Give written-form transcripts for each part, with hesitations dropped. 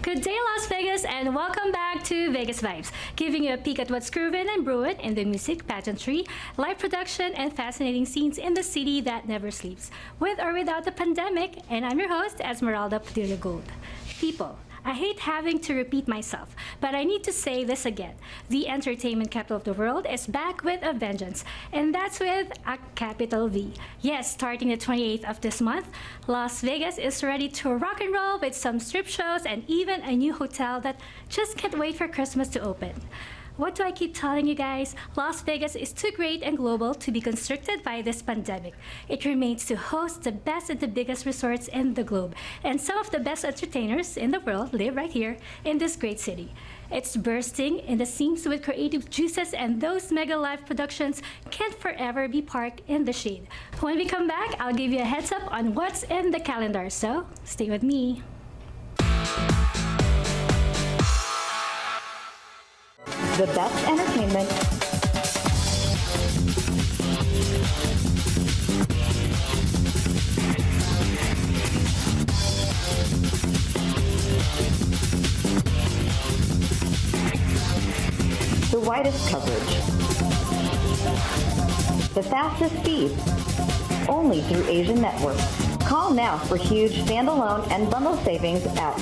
Good day, Las Vegas, and welcome back to Vegas Vibes, giving you a peek at what's grooving and brewing in the music, pageantry, live production, and fascinating scenes in the city that never sleeps, with or without the pandemic. And I'm your host, Esmeralda Padilla-Gould. People, I hate having to repeat myself, but I need to say this again. The entertainment capital of the world is back with a vengeance, and that's with a capital V. Yes, starting the 28th of this month, Las Vegas is ready to rock and roll with some strip shows and even a new hotel that just can't wait for Christmas to open. What do I keep telling you guys? Las Vegas is too great and global to be constricted by this pandemic. It remains to host the best and the biggest resorts in the globe. And some of the best entertainers in the world live right here in this great city. It's bursting in the seams with creative juices, and those mega live productions can't forever be parked in the shade. When we come back, I'll give you a heads up on what's in the calendar, so stay with me. The best entertainment, the widest coverage, the fastest speed, only through Asian Network. Call now for huge standalone and bundle savings at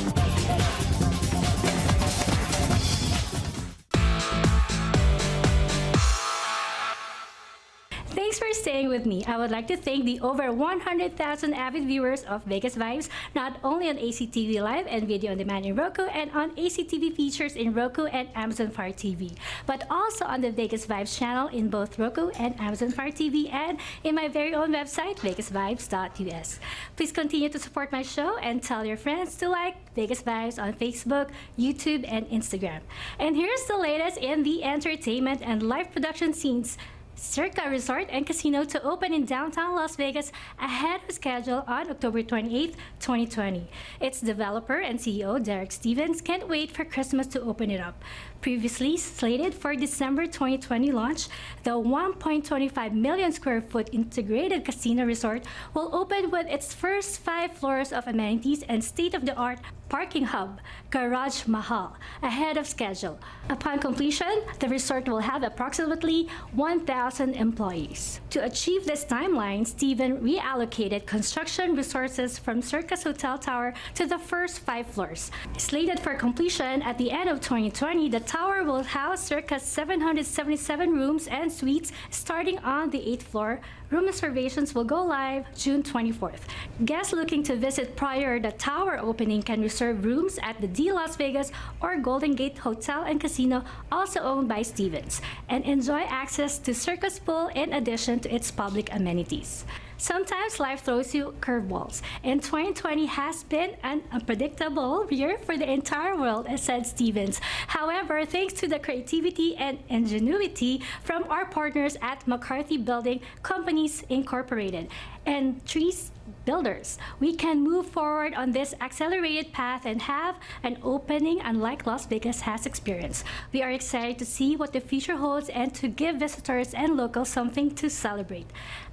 Thanks for staying with me. I would like to thank the over 100,000 avid viewers of Vegas Vibes, not only on ACTV Live and Video on Demand in Roku and on ACTV Features in Roku and Amazon Fire TV, but also on the Vegas Vibes channel in both Roku and Amazon Fire TV and in my very own website, VegasVibes.us. Please continue to support my show and tell your friends to like Vegas Vibes on Facebook, YouTube, and Instagram. And here's the latest in the entertainment and live production scenes. Circa Resort and Casino to open in downtown Las Vegas ahead of schedule on October 28, 2020. Its developer and CEO, Derek Stevens, can't wait for Christmas to open it up. Previously slated for December 2020 launch, the 1.25 million square foot integrated casino resort will open with its first 5 floors of amenities and state-of-the-art parking hub, Garage Mahal, ahead of schedule. Upon completion, the resort will have approximately 1,000 employees. To achieve this timeline, Steven reallocated construction resources from Circus Hotel Tower to the first 5 floors. Slated for completion at the end of 2020, the tower will house circa 777 rooms and suites starting on the 8th floor. Room reservations will go live June 24th. Guests looking to visit prior the tower opening can reserve rooms at the D Las Vegas or Golden Gate Hotel and Casino, also owned by Stevens, and enjoy access to Circus Pool in addition to its public amenities. Sometimes life throws you curveballs, and 2020 has been an unpredictable year for the entire world, as said Stevens. However, thanks to the creativity and ingenuity from our partners at McCarthy Building Companies Incorporated and Trees Builders, we can move forward on this accelerated path and have an opening unlike Las Vegas has experienced. We are excited to see what the future holds and to give visitors and locals something to celebrate.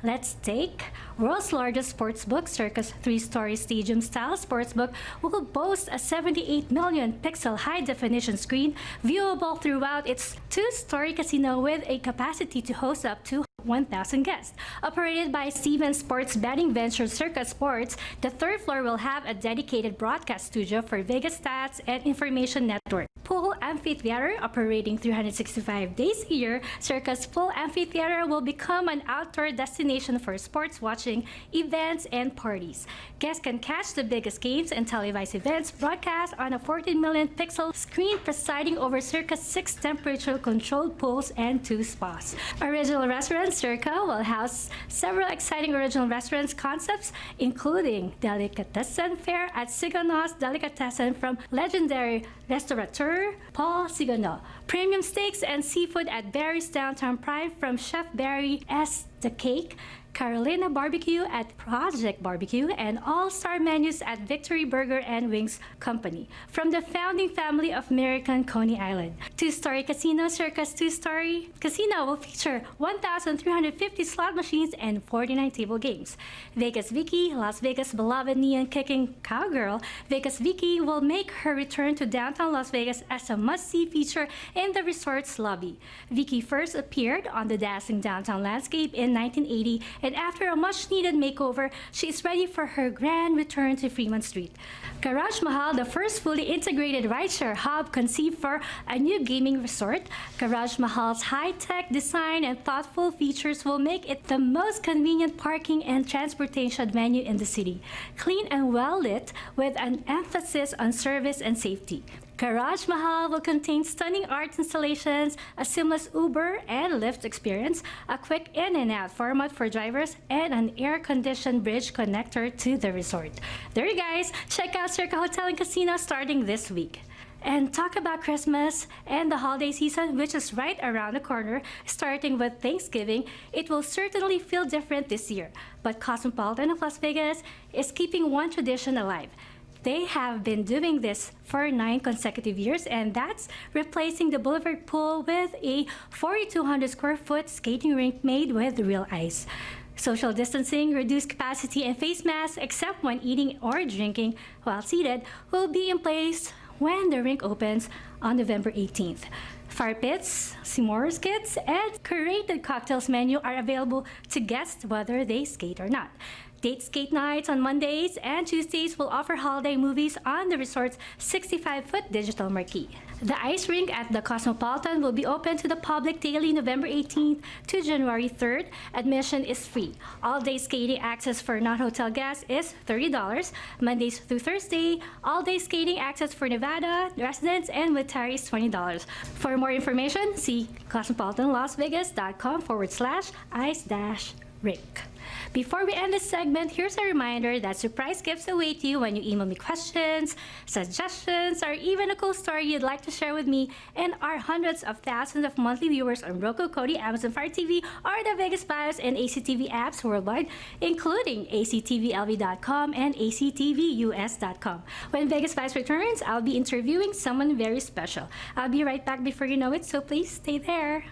Let's take world's largest sportsbook, Circus 3-story stadium-style sportsbook, will boast a 78 million pixel high-definition screen viewable throughout its 2-story casino with a capacity to host up to 1,000 guests. Operated by Stevens Sports Betting Venture Circus Sports, the 3rd floor will have a dedicated broadcast studio for Vegas Stats and Information Network. Pool Amphitheater, operating 365 days a year, Circus Pool Amphitheater will become an outdoor destination for sports watching, events, and parties. Guests can catch the biggest games and televised events broadcast on a 14 million pixel screen presiding over Circa's 6 temperature-controlled pools and 2 spas. Original Restaurant Circa will house several exciting original restaurants concepts, including Delicatessen Fare at Sigono's Delicatessen from legendary restaurateur Paul Sigono. Premium steaks and seafood at Barry's Downtown Prime from Chef Barry S. The Cake. Carolina Barbecue at Project Barbecue, and all-star menus at Victory Burger and Wings Company. From the founding family of American Coney Island. Two-story casino, Circus Two-Story Casino will feature 1,350 slot machines and 49 table games. Vegas Vicky, Las Vegas' beloved neon-kicking cowgirl, Vegas Vicky will make her return to downtown Las Vegas as a must-see feature in the resort's lobby. Vicky first appeared on the dazzling downtown landscape in 1980, and after a much-needed makeover, she is ready for her grand return to Fremont Street. Garage Mahal, the first fully integrated rideshare hub conceived for a new gaming resort. Garage Mahal's high-tech design and thoughtful features will make it the most convenient parking and transportation venue in the city. Clean and well-lit with an emphasis on service and safety. Garage Mahal will contain stunning art installations, a seamless Uber and Lyft experience, a quick in and out format for drivers, and an air-conditioned bridge connector to the resort. There you guys, check out Circa Hotel and Casino starting this week. And talk about Christmas and the holiday season, which is right around the corner, starting with Thanksgiving. It will certainly feel different this year, but Cosmopolitan of Las Vegas is keeping one tradition alive. They have been doing this for 9 consecutive years, and that's replacing the Boulevard Pool with a 4,200 square foot skating rink made with real ice. Social distancing, reduced capacity, and face masks, except when eating or drinking while seated, will be in place when the rink opens on November 18th. Fire pits, s'mores kits, and curated cocktails menu are available to guests whether they skate or not. Date skate nights on Mondays and Tuesdays will offer holiday movies on the resort's 65-foot digital marquee. The ice rink at the Cosmopolitan will be open to the public daily November 18th to January 3rd. Admission is free. All-day skating access for non-hotel guests is $30. Mondays through Thursday, all-day skating access for Nevada residents and retirees is $20. For more information, see cosmopolitanlasvegas.com/ice-rink. Before we end this segment, here's a reminder that surprise gifts await you when you email me questions, suggestions, or even a cool story you'd like to share with me and our hundreds of thousands of monthly viewers on Roku, Kodi, Amazon Fire TV, or the VegasVibes and ACTV apps worldwide, including actvlv.com and actvus.com. When VegasVibes returns, I'll be interviewing someone very special. I'll be right back before you know it, so please stay there.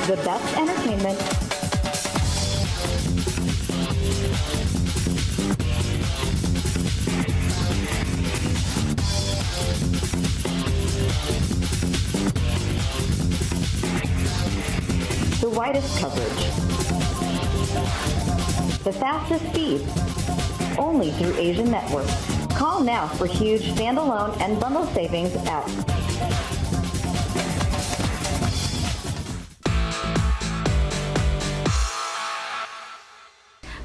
The best entertainment, the widest coverage, the fastest speed, only through Asian Network. Call now for huge standalone and bundle savings at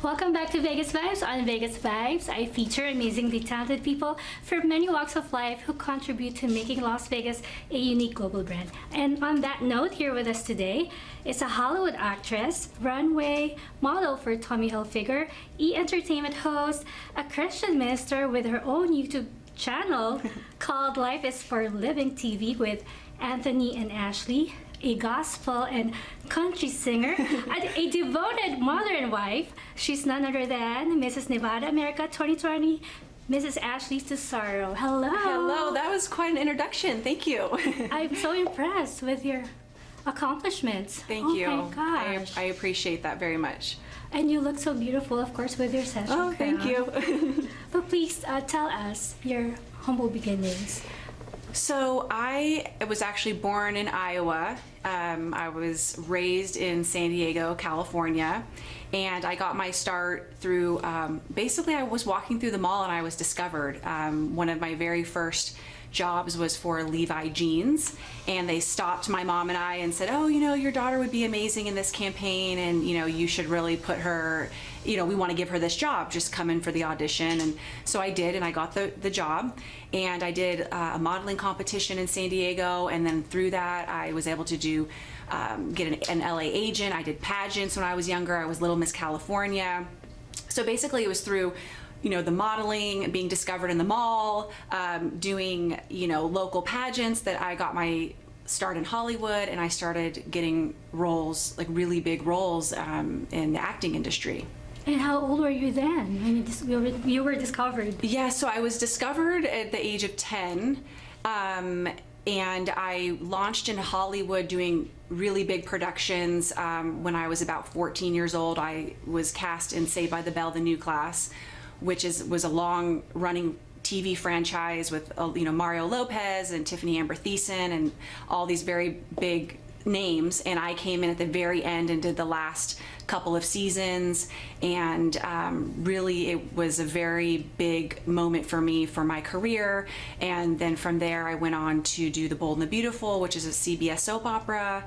Welcome back to Vegas Vibes. On Vegas Vibes, I feature amazingly talented people from many walks of life who contribute to making Las Vegas a unique global brand. And on that note, here with us today is a Hollywood actress, runway model for Tommy Hilfiger, E-entertainment host, a Christian minister with her own YouTube channel called Life is for Living TV with Anthony and Ashley, a gospel and country singer, and a devoted mother and wife. She's none other than Mrs. Nevada America 2020, Mrs. Ashley Tesoro. Hello. Hello, that was quite an introduction. Thank you. I'm so impressed with your accomplishments. Thank you. Oh my gosh. I appreciate that very much. And you look so beautiful, of course, with your session Oh, thank crown. you. But please tell us your humble beginnings. So I was actually born in Iowa. I was raised in San Diego, California, and I got my start through, basically I was walking through the mall and I was discovered. One of my very first jobs was for Levi Jeans, and they stopped my mom and I and said, oh, you know, your daughter would be amazing in this campaign, and you know, you should really put her, you know, we want to give her this job, just come in for the audition. And so I did, and I got the job, and I did a modeling competition in San Diego, and then through that I was able to do get an LA agent. I did pageants when I was younger. I was Little Miss California. So basically it was through, you know, the modeling, being discovered in the mall, doing, you know, local pageants that I got my start in Hollywood, and I started getting roles, like really big roles in the acting industry. And how old were you then when you were discovered? Yeah, so I was discovered at the age of 10, and I launched in Hollywood doing really big productions. When I was about 14 years old, I was cast in Saved by the Bell, The New Class, which was a long-running TV franchise with you know, Mario Lopez and Tiffany Amber Thiessen and all these very big names, and I came in at the very end and did the last couple of seasons, and really it was a very big moment for me for my career. And then from there I went on to do The Bold and the Beautiful, which is a CBS soap opera,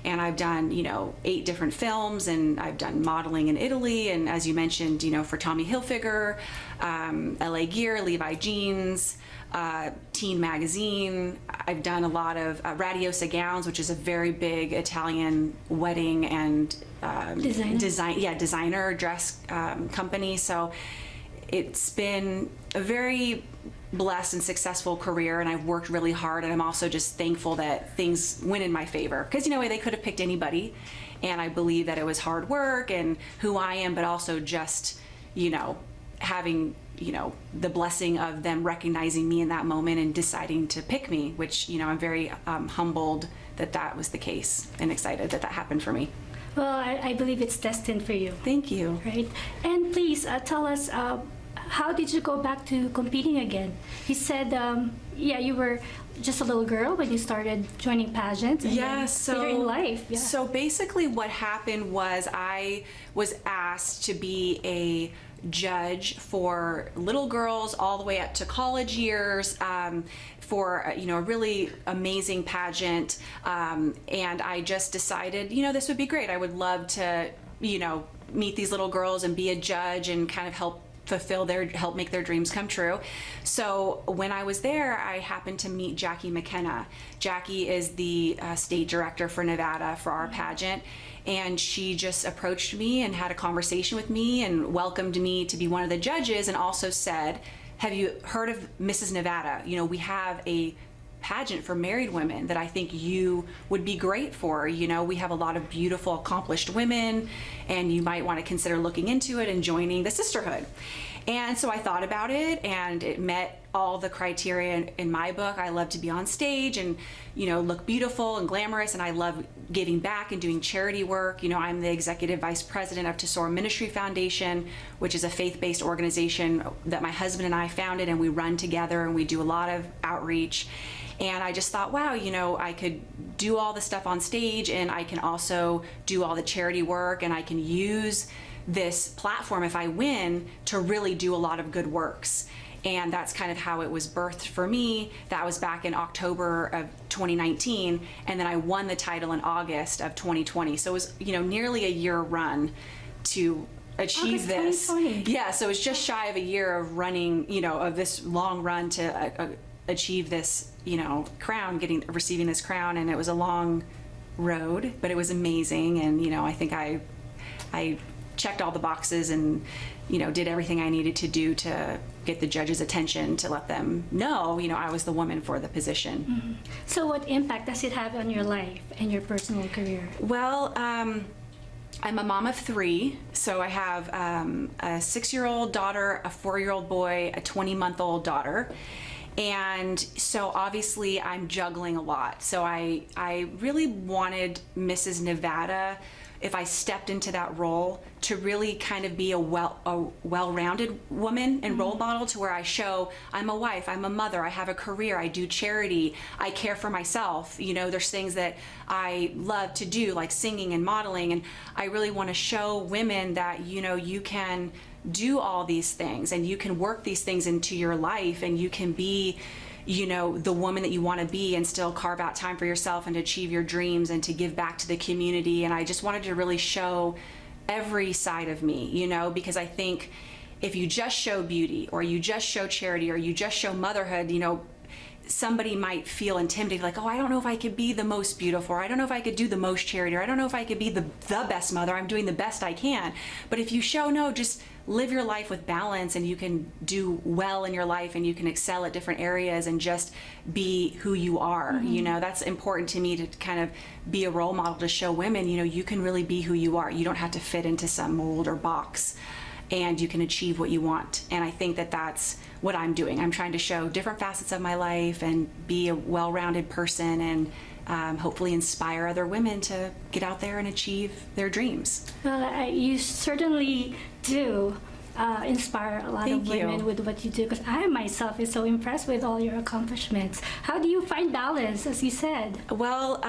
and I've done, you know, 8 different films, and I've done modeling in Italy, and as you mentioned, you know, for Tommy Hilfiger, LA Gear, Levi Jeans, Teen Magazine. I've done a lot of Radiosa Gowns, which is a very big Italian wedding and designer dress company. So it's been a very blessed and successful career, and I've worked really hard, and I'm also just thankful that things went in my favor, because you know, they could have picked anybody, and I believe that it was hard work and who I am, but also just, you know, having, you know, the blessing of them recognizing me in that moment and deciding to pick me, which, you know, I'm very humbled that that was the case, and excited that that happened for me. Well, I believe it's destined for you. Thank you. Right? And please tell us, how did you go back to competing again? You said, yeah, you were just a little girl when you started joining pageants. And Yeah, so later in life. Yeah. So basically what happened was I was asked to be a judge for little girls all the way up to college years, for you know, a really amazing pageant, and I just decided, you know, this would be great. I would love to, you know, meet these little girls and be a judge and kind of help make their dreams come true. So when I was there, I happened to meet Jackie McKenna. Jackie is the state director for Nevada for our pageant, and she just approached me and had a conversation with me and welcomed me to be one of the judges, and also said, have you heard of Mrs. Nevada? You know, we have a pageant for married women that I think you would be great for. You know, we have a lot of beautiful, accomplished women, and you might want to consider looking into it and joining the sisterhood. And so I thought about it, and it met all the criteria in my book. I love to be on stage and, you know, look beautiful and glamorous, and I love giving back and doing charity work. You know, I'm the executive vice president of Tesoro Ministry Foundation, which is a faith-based organization that my husband and I founded, and we run together, and we do a lot of outreach. And I just thought, wow, you know, I could do all the stuff on stage, and I can also do all the charity work, and I can use this platform, if I win, to really do a lot of good works. And that's kind of how it was birthed for me. That was back in October of 2019, and then I won the title in August of 2020. So it was, you know, nearly a year run to achieve August this. 2020. Yeah, so it's just shy of a year of running, you know, of this long run to achieve this, you know, crown, receiving this crown. And it was a long road, but it was amazing. And, you know, I think I checked all the boxes and, you know, did everything I needed to do to get the judges' attention, to let them know, you know, I was the woman for the position. Mm-hmm. So what impact does it have on your life and your personal career? Well, I'm a mom of 3, so I have a 6-year-old daughter, a 4-year-old boy, a 20-month-old daughter. And so obviously I'm juggling a lot. So I really wanted Mrs. Nevada if I stepped into that role to really kind of be a well-rounded woman and role model, to where I show I'm a wife, I'm a mother, I have a career, I do charity, I care for myself. You know, there's things that I love to do, like singing and modeling, and I really want to show women that, you know, you can do all these things and you can work these things into your life, and you can be, you know, the woman that you want to be, and still carve out time for yourself and achieve your dreams and to give back to the community. And I just wanted to really show every side of me, you know, because I think if you just show beauty, or you just show charity, or you just show motherhood, you know, somebody might feel intimidated, like, oh, I don't know if I could be the most beautiful, or I don't know if I could do the most charity, or I don't know if I could be the best mother. I'm doing the best I can. But if you show, no, just live your life with balance, and you can do well in your life, and you can excel at different areas, and just be who you are. You know, that's important to me, to kind of be a role model, to show women, you know, you can really be who you are. You don't have to fit into some mold or box, and you can achieve what you want. And I think that that's what I'm doing. I'm trying to show different facets of my life and be a well-rounded person, and hopefully inspire other women to get out there and achieve their dreams. Well, you certainly do inspire a lot Thank of women you. with what you do, because I myself is so impressed with all your accomplishments. How do you find balance, as you said? Well,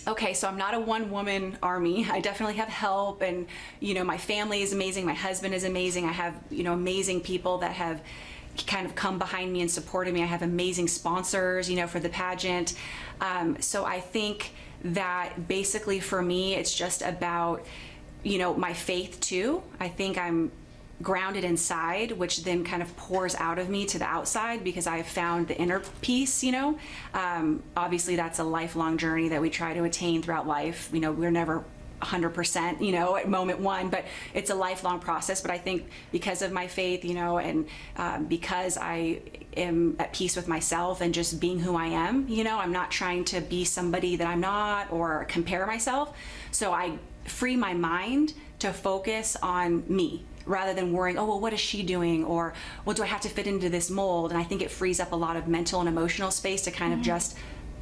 okay, so I'm not a one-woman army. I definitely have help, and, you know, my family is amazing. My husband is amazing. I have, you know, amazing people that have kind of come behind me and supported me. I have amazing sponsors, you know, for the pageant. So I think that basically for me, it's just about, you know, my faith too. I think I'm grounded inside, which then kind of pours out of me to the outside, because I have found the inner peace, you know. Obviously that's a lifelong journey that we try to attain throughout life. You know, we're never 100%, you know, at moment one, but it's a lifelong process. But I think because of my faith, you know, and because I am at peace with myself and just being who I am, you know, I'm not trying to be somebody that I'm not, or compare myself. So I free my mind to focus on me, rather than worrying, oh, well, what is she doing? Or, well, do I have to fit into this mold? And I think it frees up a lot of mental and emotional space to kind of just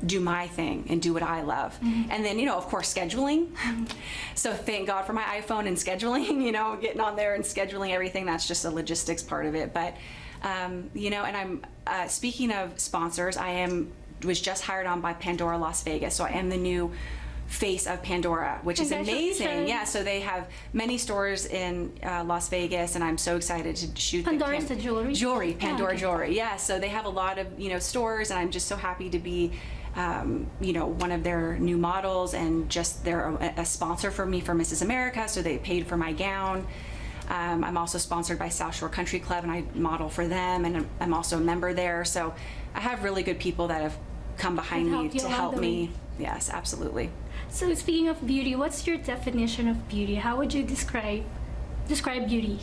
do my thing and do what I love. And then, you know, of course, scheduling. So thank God for my iPhone and scheduling, you know, getting on there and scheduling everything. That's just a logistics part of it. But, you know, and I'm, speaking of sponsors, was just hired on by Pandora Las Vegas. So I am the new face of Pandora, which is amazing. Yeah, so they have many stores in Las Vegas, and I'm so excited to shoot. Pandora's the jewelry? Pandora okay. Jewelry. Yeah, so they have a lot of, you know, stores, and I'm just so happy to be, you know, one of their new models, and just they're a sponsor for me for Mrs. America, so they paid for my gown. I'm also sponsored by South Shore Country Club, and I model for them, and I'm also a member there. So I have really good people that have come behind me to help me. Yes, absolutely. So speaking of beauty, what's your definition of beauty? How would you describe beauty?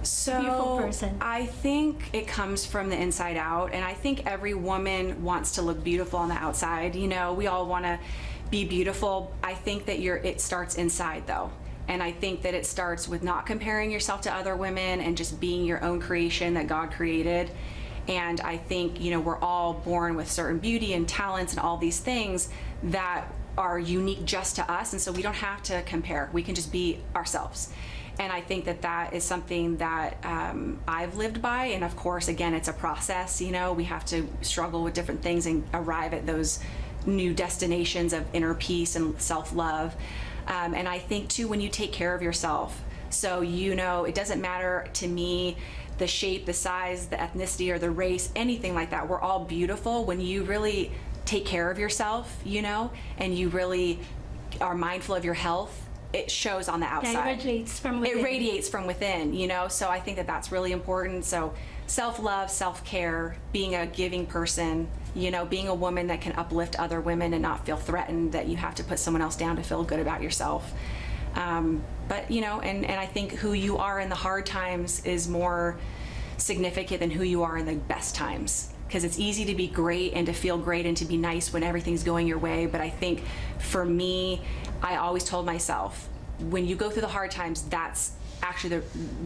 So Beautiful person. I think it comes from the inside out, and I think every woman wants to look beautiful on the outside. You know, we all want to be beautiful. I think that it starts inside though. And I think that it starts with not comparing yourself to other women and just being your own creation that God created. And I think, you know, we're all born with certain beauty and talents and all these things that are unique just to us. And so we don't have to compare. We can just be ourselves. And I think that that is something that I've lived by. And of course, again, it's a process. You know, we have to struggle with different things and arrive at those new destinations of inner peace and self-love. And I think too, when you take care of yourself, so, you know, it doesn't matter to me the shape, the size, the ethnicity, or the race, anything like that. We're all beautiful when you really take care of yourself, you know, and you really are mindful of your health. It shows on the outside. Yeah, it radiates from within. It radiates from within, you know, so I think that that's really important. So self-love, self-care, being a giving person, you know, being a woman that can uplift other women and not feel threatened that you have to put someone else down to feel good about yourself. But, you know, and I think who you are in the hard times is more significant than who you are in the best times. Because it's easy to be great and to feel great and to be nice when everything's going your way. But I think for me, I always told myself, when you go through the hard times, that's actually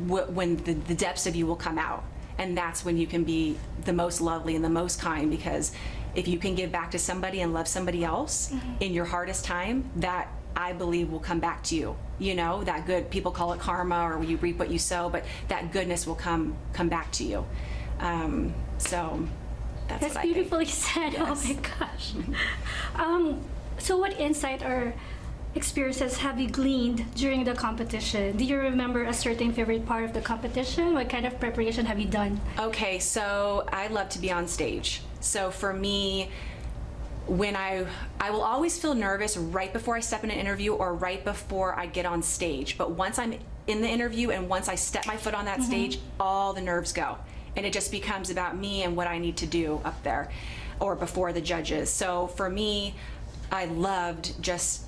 when the depths of you will come out. And that's when you can be the most lovely and the most kind, because if you can give back to somebody and love somebody else in your hardest time, that I believe will come back to you. You know, that good, people call it karma, or you reap what you sow, but that goodness will come back to you. So that's what I think. beautifully said. Yes. Oh my gosh. So what insight or experiences have you gleaned during the competition? Do you remember a certain favorite part of the competition? What kind of preparation have you done? Okay, so I love to be on stage. So for me, when I will always feel nervous right before I step in an interview or right before I get on stage. But once I'm in the interview and once I step my foot on that stage, all the nerves go. And it just becomes about me and what I need to do up there or before the judges. So for me, I loved just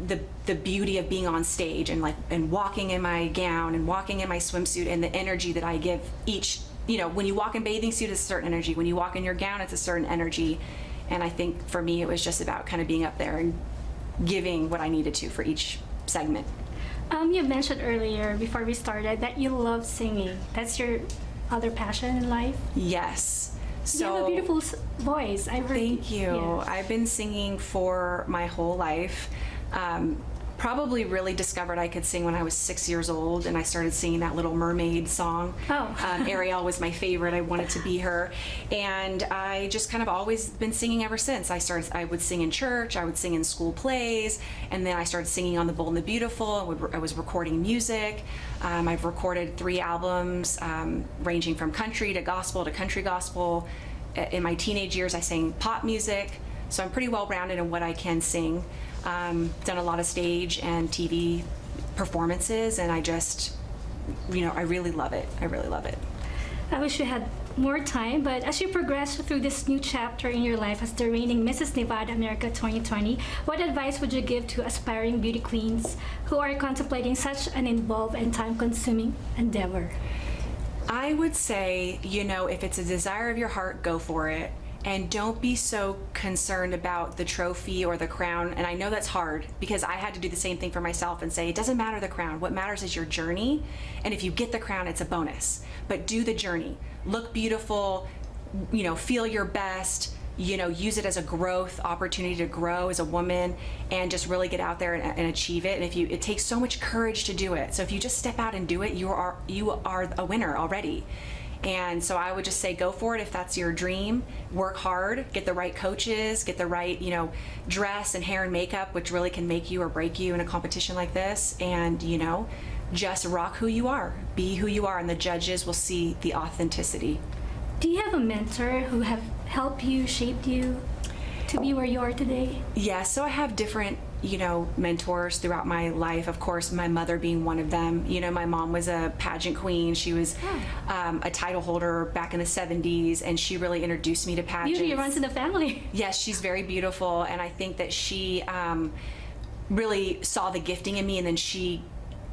the beauty of being on stage and walking in my gown and walking in my swimsuit and the energy that I give each. You know, when you walk in bathing suit, it's a certain energy. When you walk in your gown, it's a certain energy. And I think for me, it was just about kind of being up there and giving what I needed to for each segment. You mentioned earlier, before we started, that you love singing. That's your other passion in life? Yes. So you have a beautiful voice. I've heard. thank you. Yes. I've been singing for my whole life. Probably really discovered I could sing when I was 6 years old, and I started singing that Little Mermaid song. Oh. Ariel was my favorite. I wanted to be her, and I just kind of always been singing ever since. I would sing in church, I would sing in school plays, and then I started singing on The Bold and the Beautiful. I was recording music. I've recorded 3 albums, ranging from country to gospel to country gospel. In my teenage years, I sang pop music, so I'm pretty well-rounded in what I can sing. Done a lot of stage and TV performances, and I just, I really love it. I really love it. I wish we had more time, but as you progress through this new chapter in your life as the reigning Mrs. Nevada America 2020, what advice would you give to aspiring beauty queens who are contemplating such an involved and time-consuming endeavor? I would say, if it's a desire of your heart, go for it. And don't be so concerned about the trophy or the crown. And I know that's hard because I had to do the same thing for myself and say, it doesn't matter the crown. What matters is your journey. And if you get the crown, it's a bonus. But do the journey. Look beautiful, feel your best, use it as a growth opportunity to grow as a woman and just really get out there and achieve it. And it takes so much courage to do it. So if you just step out and do it, you are a winner already. And so I would just say go for it if that's your dream. Work hard, get the right coaches, get the right, dress and hair and makeup, which really can make you or break you in a competition like this. And, just rock who you are, be who you are, and the judges will see the authenticity. Do you have a mentor who have helped you, shaped you to be where you are today? Yeah, so I have different, mentors throughout my life. Of course, my mother being one of them. My mom was a pageant queen. She was a title holder back in the 70s, and she really introduced me to pageants. Beauty runs in the family. Yes, she's very beautiful, and I think that she really saw the gifting in me, and then she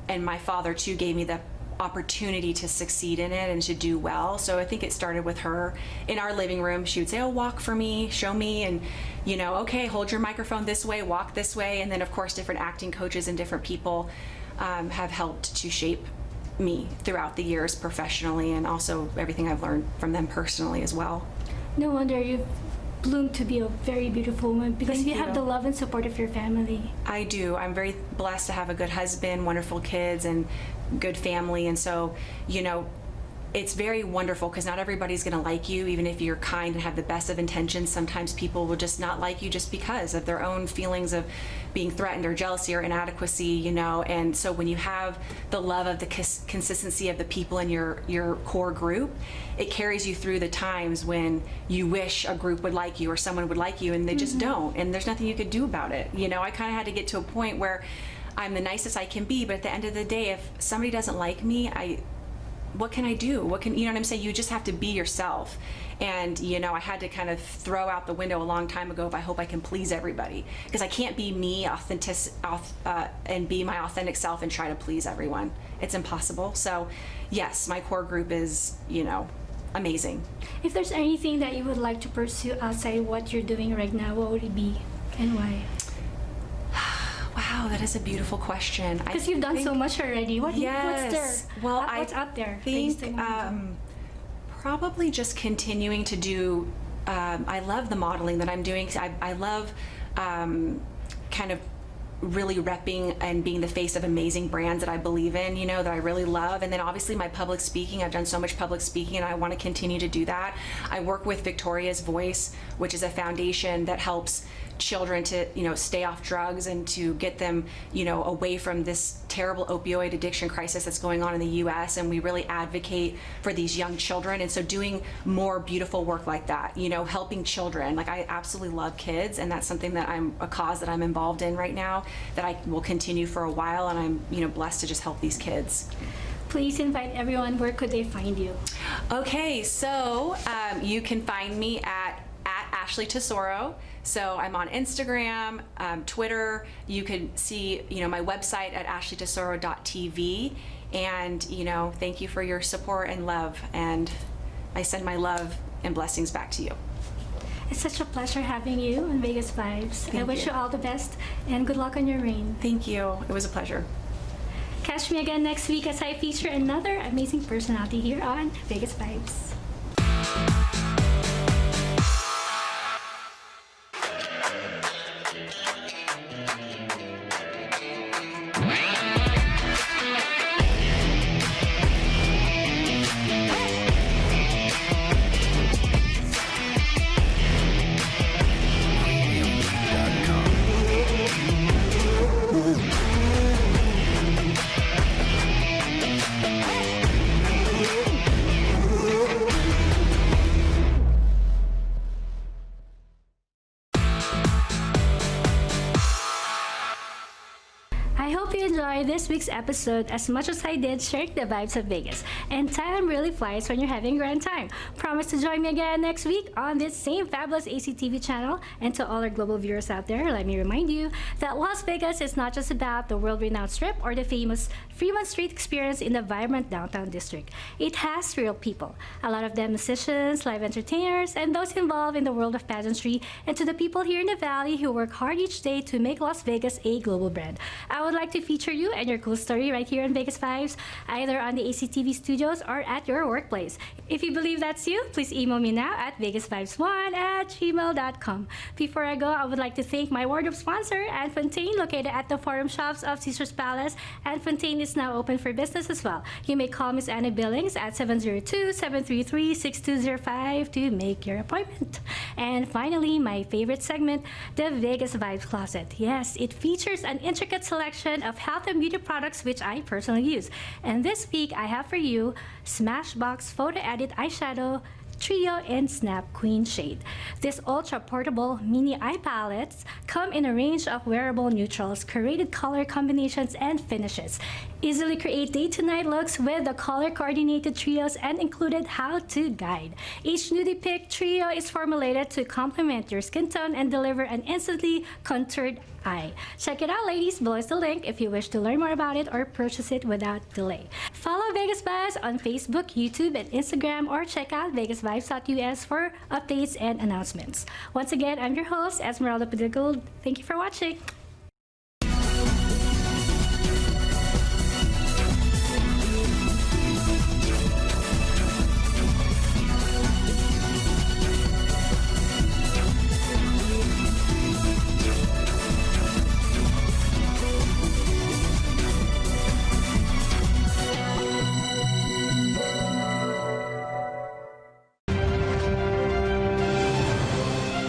and my father too gave me the opportunity to succeed in it and to do well. So I think it started with her. In our living room, she would say, walk for me, show me, and okay, hold your microphone this way, walk this way. And then of course different acting coaches and different people have helped to shape me throughout the years professionally, and also everything I've learned from them personally as well. No wonder you've bloomed to be a very beautiful woman, because Thank you have you. the love and support of your family. I do. I'm very blessed to have a good husband, wonderful kids, and good family. And so, it's very wonderful because not everybody's going to like you, even if you're kind and have the best of intentions. Sometimes people will just not like you just because of their own feelings of being threatened or jealousy or inadequacy, And so when you have the love of the consistency of the people in your core group, it carries you through the times when you wish a group would like you or someone would like you, and they just don't. And there's nothing you could do about it. I kind of had to get to a point where I'm the nicest I can be, but at the end of the day, if somebody doesn't like me, what can I do? You know what I'm saying? You just have to be yourself. And, I had to kind of throw out the window a long time ago if I hope I can please everybody. Because I can't be me, and be my authentic self and try to please everyone. It's impossible. So, yes, my core group is, amazing. If there's anything that you would like to pursue outside what you're doing right now, what would it be and why? Wow, that is a beautiful question. Because you've done so much already. What's there? Well, what's out there? I think probably just continuing to do. I love the modeling that I'm doing. I love kind of really repping and being the face of amazing brands that I believe in, you know, that I really love. And then obviously my public speaking, I've done so much public speaking and I want to continue to do that. I work with Victoria's Voice, which is a foundation that helps children to, you know, stay off drugs and to get them, you know, away from this terrible opioid addiction crisis that's going on in the US. And we really advocate for these young children. And so doing more beautiful work like that, you know, helping children. Like, I absolutely love kids, and that's something that a cause that I'm involved in right now that I will continue for a while, and I'm, you know, blessed to just help these kids. Please invite everyone. Where could they find you? Okay, so you can find me at Ashley Tesoro. So I'm on Instagram, Twitter. You can see, you know, my website at ashleytesoro.tv. And, you know, thank you for your support and love. And I send my love and blessings back to you. It's such a pleasure having you on Vegas Vibes. I wish you all the best and good luck on your reign. Thank you. It was a pleasure. Catch me again next week as I feature another amazing personality here on Vegas Vibes. I hope you enjoyed this week's episode as much as I did sharing the vibes of Vegas. And time really flies when you're having a grand time. Promise to join me again next week on this same fabulous ACTV channel. And to all our global viewers out there, let me remind you that Las Vegas is not just about the world-renowned Strip or the famous Fremont Street experience in the vibrant downtown district. It has real people, a lot of them musicians, live entertainers, and those involved in the world of pageantry, and to the people here in the Valley who work hard each day to make Las Vegas a global brand. I would like to feature you and your cool story right here on Vegas Vibes, either on the ACTV studios or at your workplace. If you believe that's you, please email me now at vegasvibes1@gmail.com. Before I go, I would like to thank my wardrobe sponsor, Anne Fontaine, located at the Forum Shops of Caesars Palace. Anne Fontaine is now open for business as well. You may call Miss Anna Billings at 702-733-6205 to make your appointment. And finally, my favorite segment, the Vegas Vibes Closet. Yes, it features an intricate selection of health and beauty products which I personally use. And this week, I have for you Smashbox Photo Edit Eyeshadow Trio in Snap Queen shade. These ultra-portable mini eye palettes come in a range of wearable neutrals, curated color combinations, and finishes. Easily create day-to-night looks with the color-coordinated trios and included how-to guide. Each nudie pick trio is formulated to complement your skin tone and deliver an instantly contoured eye. Check it out, ladies. Below is the link if you wish to learn more about it or purchase it without delay. Follow Vegas Vibes on Facebook, YouTube, and Instagram, or check out VegasVibes.us for updates and announcements. Once again, I'm your host, Esmeralda Padilla-Gould. Thank you for watching.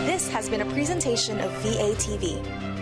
This has been a presentation of VATV.